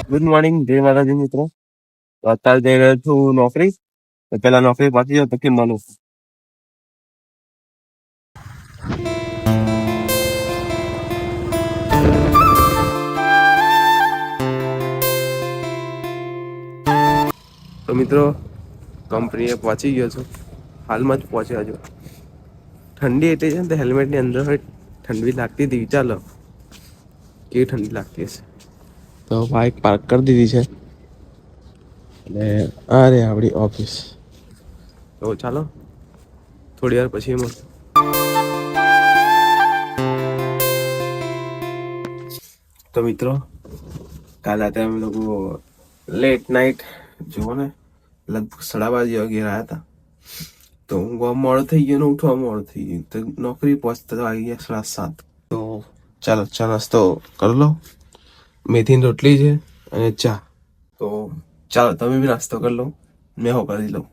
Good morning, જય માતાજી મિત્રો. તો અત્યારે જઈ રહ્યો છું નોકરી. તો પેલા નોકરી પહોંચી જાવ પછી મળું. તો મિત્રો કંપનીએ પહોંચી ગયો છું. હાલમાં જ પહોંચ્યો છું. ઠંડી એટલી છે ને તો હેલ્મેટની અંદર હોય ઠંડી લાગતી હતી. ચાલો કેવી ઠંડી લાગતી હશે. તો બાઇક પાર્ક કરી દીધી છે અને આ રે આપણી ઓફિસ. તો ચાલો થોડી વાર પછી મળશું. તો મિત્રો કાલે રાતે અમે લોકો લેટ નાઇટ જુઓ ને લગભગ 12:30 વાગે ઘેર આવ્યા હતા. તો ઊંઘવા મોડું થઈ ગયું ને ઉઠવા મોડું થઈ ગયું. તો નોકરી પહોંચતા વાગી ગયા 7:30. તો ચાલો ચા નાસ્તો કરી લો. મેથીની રોટલી છે અને ચા. તો ચાલો તમે બી નાસ્તો કરી લો, મેં હો કરી લઉં.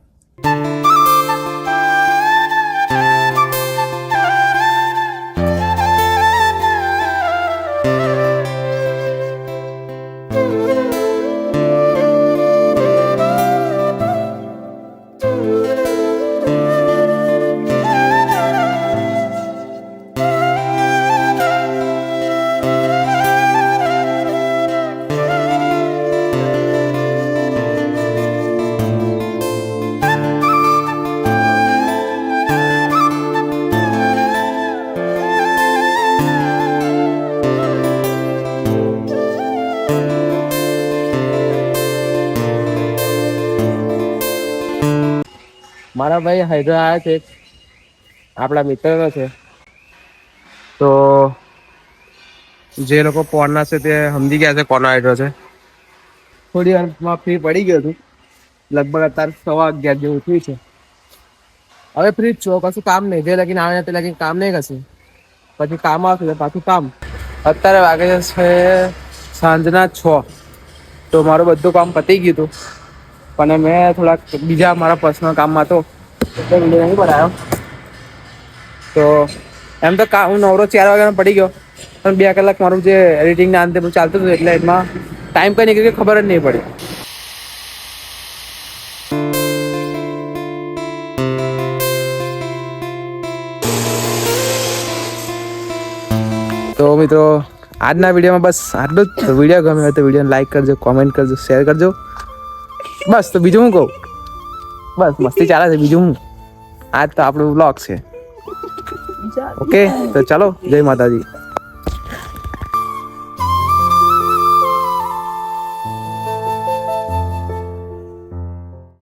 મારા ભાઈ હૈદરા આવ્યા છે, આપણા મિત્રનો છે. તો જે લોકો પોરના છે તે સમજી ગયા છે કોનો હૈદરો છે. થોડી વારમાં ફ્રી પડી ગયો છું. લગભગ અત્યારે 11:15 જેવું થયું છે. હવે ફ્રી જ છો, કશું કામ નહીં. જે લગીને આવે તે લગીને કામ નહીં કરશે. પછી કામ આવશે પાછું કામ. અત્યારે વાગે છે સાંજના 6. તો મારું બધું કામ પતી ગયું હતું, પણ મેં થોડાક બીજા મારા પર્સનલ કામમાં તો વિડીયો નહીં બનાવ્યો. તો એમ તો હું નવરો 4 વાગ્યાનો પડી ગયો, પણ 2 કલાક મારું જે એડિટિંગના અંતે બધું ચાલતું હતું એટલે એમાં ટાઈમ કઈ નીકળી ખબર જ નહીં પડી. તો મિત્રો આજના વિડીયોમાં બસ આટલું જ. તો વિડીયો ગમે હોય તો વિડીયોને લાઈક કરજો, કોમેન્ટ કરજો, શેર કરજો. બસ તો બીજું હું કહું, બસ મસ્તી ચાલે છે. બીજું હું, આજ તો આપણું વ્લોગ છે. ઓકે તો ચાલો, જય માતાજી.